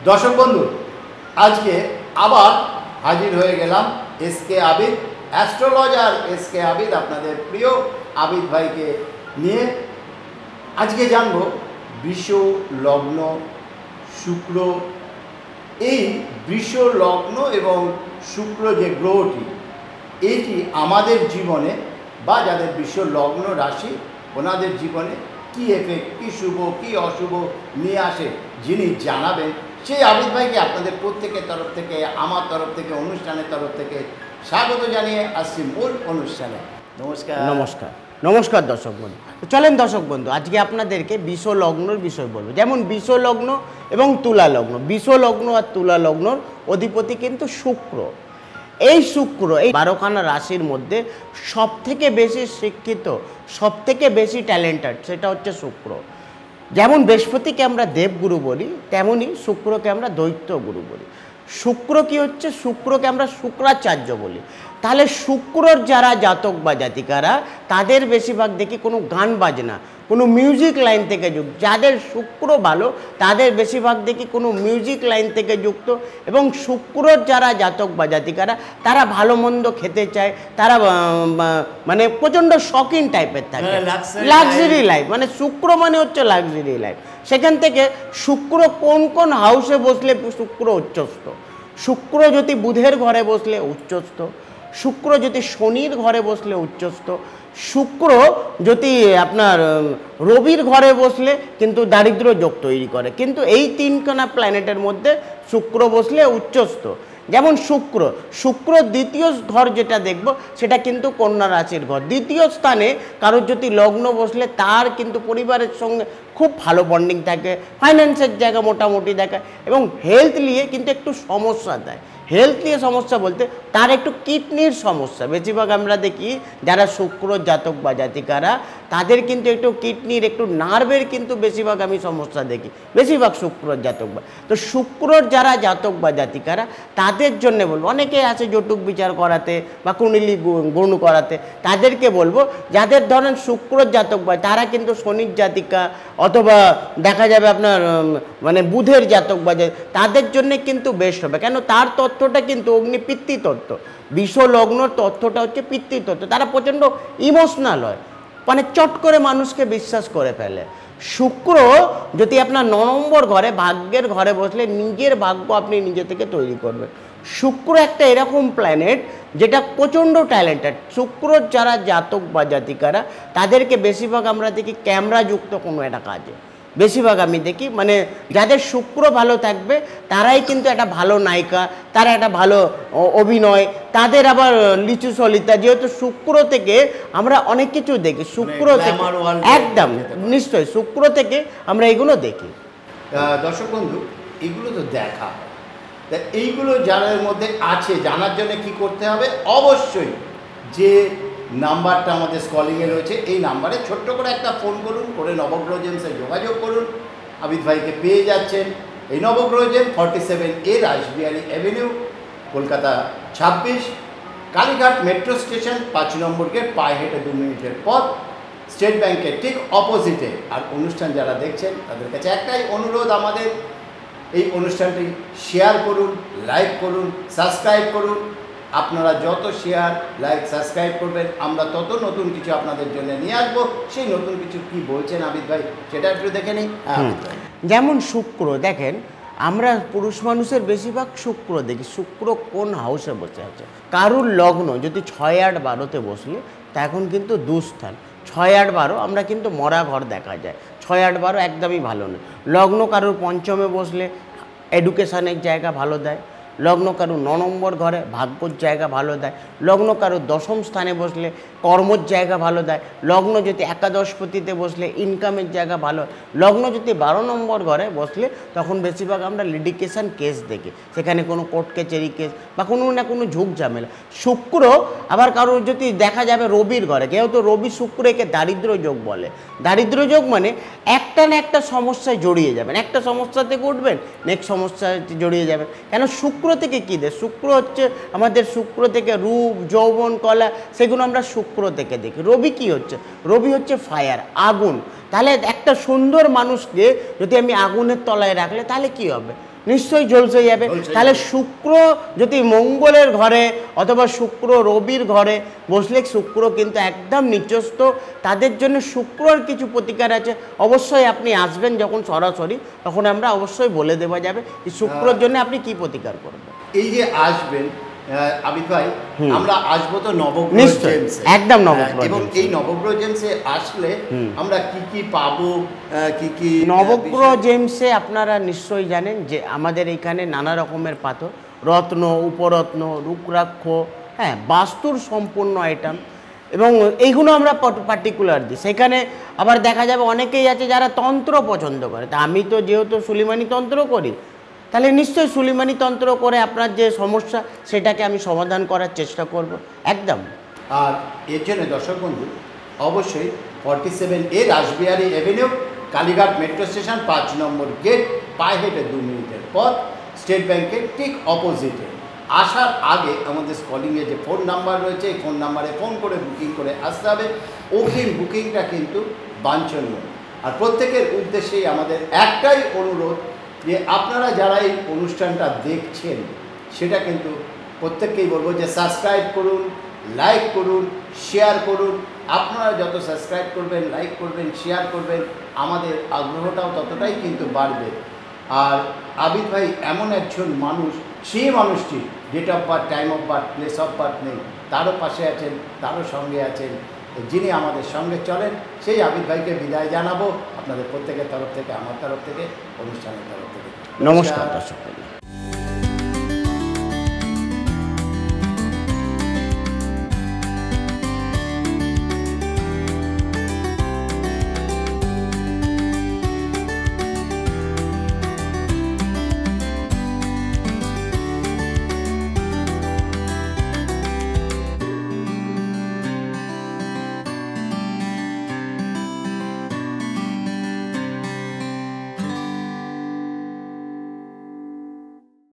দর্শক বন্ধু, আজকে আবার হাজির হয়ে গেলাম SK Abid, astrologer SK Abid, আপনাদের প্রিয় আবিদ ভাইকে নিয়ে। আজকে জানব বৃষ লগ্ন শুক্র, এই বৃষ লগ্ন এবং শুক্র যে গ্রহটি, এটি আমাদের জীবনে বা যাদের বৃষ লগ্ন রাশি ওনাদের জীবনে কী এফেক্ট, কী শুভ কী অশুভ নিয়ে আসে, যিনি জানাবেন সেই আবিদ ভাইকে আপনাদের প্রত্যেকের তরফ থেকে, আমার তরফ থেকে, অনুষ্ঠানের তরফ থেকে স্বাগত জানিয়ে আসছি মূল অনুষ্ঠানে। নমস্কার। নমস্কার নমস্কার দর্শক বন্ধু। চলেন দর্শক বন্ধু, আজকে আপনাদেরকে বৃষ লগ্নর বিষয় বলবো। যেমন বৃষ লগ্ন এবং তুলা লগ্ন, বৃষ লগ্ন আর তুলা লগ্নর অধিপতি কিন্তু শুক্র। এই শুক্র এই 12খানা রাশির মধ্যে সবথেকে বেশি শিক্ষিত, সবথেকে বেশি ট্যালেন্টেড সেটা হচ্ছে শুক্র। যেমন বৃহস্পতিকে আমরা দেবগুরু বলি, তেমনই শুক্রকে আমরা দৈত্য গুরু বলি। শুক্র কি হচ্ছে, শুক্রকে আমরা শুক্রাচার্য বলি। তাহলে শুক্রর যারা জাতক বা জাতিকারা, তাদের বেশিরভাগ দেখি কোনো গান বাজনা, কোনো মিউজিক লাইন থেকে যুক্ত। যাদের শুক্র ভালো তাদের বেশিরভাগ দেখি কোনো মিউজিক লাইন থেকে যুক্ত। এবং শুক্রর যারা জাতক বা জাতিকারা, তারা ভালো মন্দ খেতে চায়, তারা মানে প্রচণ্ড শখিন টাইপের থাকে, লাক্সারি লাইফ। মানে শুক্র মানে হচ্ছে লাক্সারি লাইফ। সেখান থেকে শুক্র কোন কোন হাউসে বসলে শুক্র উচ্চস্থ, শুক্র যদি বুধের ঘরে বসলে উচ্চস্থ, শুক্র যদি শনির ঘরে বসলে উচ্চস্থ, শুক্র যদি আপনার রবির ঘরে বসলে কিন্তু দারিদ্র যোগ তৈরি করে। কিন্তু এই তিনখানা প্ল্যানেটের মধ্যে শুক্র বসলে উচ্চস্থ। যেমন শুক্র দ্বিতীয় ঘর যেটা দেখব সেটা কিন্তু কন্যা রাশির ঘর। দ্বিতীয় স্থানে কারোর যদি লগ্ন বসলে তার কিন্তু পরিবারের সঙ্গে খুব ভালো বন্ডিং থাকে, ফাইন্যান্সের জায়গা মোটামুটি দেখায়, এবং হেলথ নিয়ে কিন্তু একটু সমস্যা দেয়। হেলথ নিয়ে সমস্যা বলতে তার একটু কিডনির সমস্যা। বেশিরভাগ আমরা দেখি যারা শুক্র জাতক বা জাতিকারা, তাদের কিন্তু একটু কিডনির, একটু নার্ভের কিন্তু বেশিরভাগ আমি সমস্যা দেখি, বেশিরভাগ শুক্রর জাতক বা। তো শুক্রর যারা জাতক বা জাতিকারা, তাদের জন্য বলবো, অনেকে আছে জটুক বিচার করাতে বা কুণ্ডলী গুণ করাতে, তাদেরকে বলবো যাদের ধরেন শুক্রর জাতক বা, তারা কিন্তু শনির জাতিকা অথবা দেখা যাবে আপনার মানে বুধের জাতক বা, তাদের জন্য কিন্তু বেস্ট হবে। কেন, তার তত্ত্বটা কিন্তু অগ্নি পিতৃ তত্ত্ব। বৃষ লগ্নর তত্ত্বটা হচ্ছে পিতৃ তত্ত্ব। তারা প্রচণ্ড ইমোশনাল হয়, মানে চট করে মানুষকে বিশ্বাস করে ফেলে। শুক্র যদি আপনার 9 নম্বর ঘরে, ভাগ্যের ঘরে বসলে নিজের ভাগ্য আপনি নিজে থেকে তৈরি করবেন। শুক্র একটা এরকম প্ল্যানেট যেটা প্রচণ্ড ট্যালেন্টেড। শুক্রর যারা জাতক বা জাতিকারা, তাদেরকে বেশিরভাগ আমরা দেখি ক্যামেরাযুক্ত কোনো একটা কাজে, বেশিরভাগ আমি দেখি মানে যাদের শুক্র ভালো থাকবে তারাই কিন্তু একটা ভালো নায়িকা, তারা একটা ভালো অভিনয়, তাদের আবার লিচু সলিতা, যেহেতু শুক্র থেকে আমরা অনেক কিছু দেখি। শুক্র থেকে একদম নিশ্চয়ই শুক্র থেকে আমরা এগুলো দেখি। দর্শক বন্ধু, এগুলো তো দেখা, তা এইগুলো যাদের মধ্যে আছে জানার জন্য কি করতে হবে? অবশ্যই যে নাম্বারটা আমাদের স্কলিংয়ে রয়েছে, এই নাম্বারে ছোট্ট করে একটা ফোন করুন, করে নবগ্রহ জেমসে যোগাযোগ করুন। আবিদ ভাইকে পেয়ে যাচ্ছেন এই নবগ্রহ জেম 47A Rashbehari avenue, Kolkata 26, Kalighat metro station 5 নম্বর গেট, পায়ে হেঁটে 2 মিনিটের পথ, স্টেট ব্যাংকের ঠিক অপোজিটে। আর অনুষ্ঠান যারা দেখছেন তাদের কাছে একটাই অনুরোধ, আমাদের এই অনুষ্ঠানটি শেয়ার করুন, লাইক করুন, সাবস্ক্রাইব করুন। আপনারা যত শেয়ার, লাইক, সাবস্ক্রাইব করবেন, আমরা তত নতুন কিছু আপনাদের জন্য নিয়ে আসবো। সেই নতুন কিছু কি বলছেন আবিদ ভাই, সেটা একটু দেখে নিই। যেমন শুক্র দেখেন, আমরা পুরুষ মানুষের বেশিরভাগ শুক্র দেখি। শুক্র কোন হাউসে বসে আছে, কারুর লগ্ন যদি 6, 8, 12তে বসলে তখন কিন্তু দুস্থান। 6, 8, 12 আমরা কিন্তু মরা ঘর দেখা যায়। 6, 8, 12 একদমই ভালো নয়। লগ্ন কারুর পঞ্চমে বসলে এডুকেশনের জায়গা ভালো দেয়। লগ্ন কারু 9 নম্বর ঘরে ভাগ্যর জায়গা ভালো দেয়। লগ্ন কারু 10ম স্থানে বসলে কর্মর জায়গা ভালো দেয়। লগ্ন যদি একাদশপতিতে বসলে ইনকামের জায়গা ভালো। লগ্ন যদি 12 নম্বর ঘরে বসলে তখন বেশিরভাগ আমরা লিটিগেশন কেস দেখি, সেখানে কোনো কোর্ট কাচারি কেস বা কোনো না কোনো ঝুঁক ঝামেলা। শুক্র আবার কারোর যদি দেখা যাবে রবির ঘরে, যেহেতু রবি শুক্র একে দারিদ্র যোগ বলে। দারিদ্র যোগ মানে একটা না একটা সমস্যায় জড়িয়ে যাবেন, একটা সমস্যা থেকে উঠবেন, নেক্সট সমস্যায় জড়িয়ে যাবেন। কেন, শুক্র থেকে কী দেয়? শুক্র হচ্ছে আমাদের, শুক্র থেকে রূপ, যৌবন, কলা, সেগুলো আমরা শুক্র থেকে দেখি। রবি কি হচ্ছে? রবি হচ্ছে ফায়ার, আগুন। তাহলে একটা সুন্দর মানুষকে যদি আমি আগুনের তলায় রাখলে তাহলে কি হবে? নিশ্চয়ই ঝলসে যাবে। তাহলে শুক্র যদি মঙ্গলের ঘরে অথবা শুক্র রবির ঘরে বসলে শুক্র কিন্তু একদম নিচস্থ, তাদের জন্য শুক্রর কিছু প্রতিকার আছে। অবশ্যই আপনি আসবেন যখন সরাসরি, তখন আমরা অবশ্যই বলে দেওয়া যাবে যে শুক্রর জন্য আপনি কি প্রতিকার করবেন। এই যে আসবেন আবিদ ভাই, আমরা আসবো তো নবগ্রহ নিশ্চয়ই, জেমসে, একদম নবগ্রহ এবং জেমসে। এই নবগ্রহ জেমসে আসলে আমরা কি কি পাবো, কি কি নবগ্রহ জেমসে আপনারা নিশ্চয়ই জানেন যে আমাদের এখানে নানা রকমের পাথর, রত্ন, উপরত্ন, রুদ্রাক্ষ, হ্যাঁ, বাস্তুর সম্পূর্ণ আইটেম, এবং এইগুলো আমরা পার্টিকুলার দিই। সেখানে আবার দেখা যাবে অনেকেই আছে যারা তন্ত্র পছন্দ করে, তা আমি তো যেহেতু সুলিমানি তন্ত্র করি, তাহলে নিশ্চয়ই সুলিমানি তন্ত্র করে আপনার যে সমস্যা সেটাকে আমি সমাধান করার চেষ্টা করব একদম। আর এর জন্য দর্শক বন্ধু অবশ্যই 47A Rashbehari Avenue, Kalighat metro station, 5 নম্বর গেট, পায়ে হেঁটে 2 মিনিটের পথ, স্টেট ব্যাংকের ঠিক অপোজিটে। আসার আগে আমাদের স্কলিংয়ে যে ফোন নাম্বার রয়েছে, এই ফোন নাম্বারে ফোন করে বুকিং করে আসতে হবে। অগ্রিম বুকিংটা কিন্তু বাঞ্ছনীয়। আর প্রত্যেকের উদ্দেশ্যেই আমাদের একটাই অনুরোধ যে আপনারা যারা এই অনুষ্ঠানটা দেখছেন সেটা কিন্তু প্রত্যেককেই বলবো যে সাবস্ক্রাইব করুন, লাইক করুন, শেয়ার করুন। আপনারা যত সাবস্ক্রাইব করবেন, লাইক করবেন, শেয়ার করবেন, আমাদের আগ্রহটাও ততটাই কিন্তু বাড়বে। আর আবিদ ভাই এমন একজন মানুষ, সেই মানুষটি date of birth, time of birth, place of birth নেই, তারও পাশে আছেন, তারও সঙ্গে আছেন, যিনি আমাদের সঙ্গে চলেন, সেই আবিদ ভাইকে বিদায় জানাবো আপনাদের প্রত্যেকের তরফ থেকে, আমার তরফ থেকে, অনুষ্ঠানের তরফ থেকে। নমস্কার দর্শক।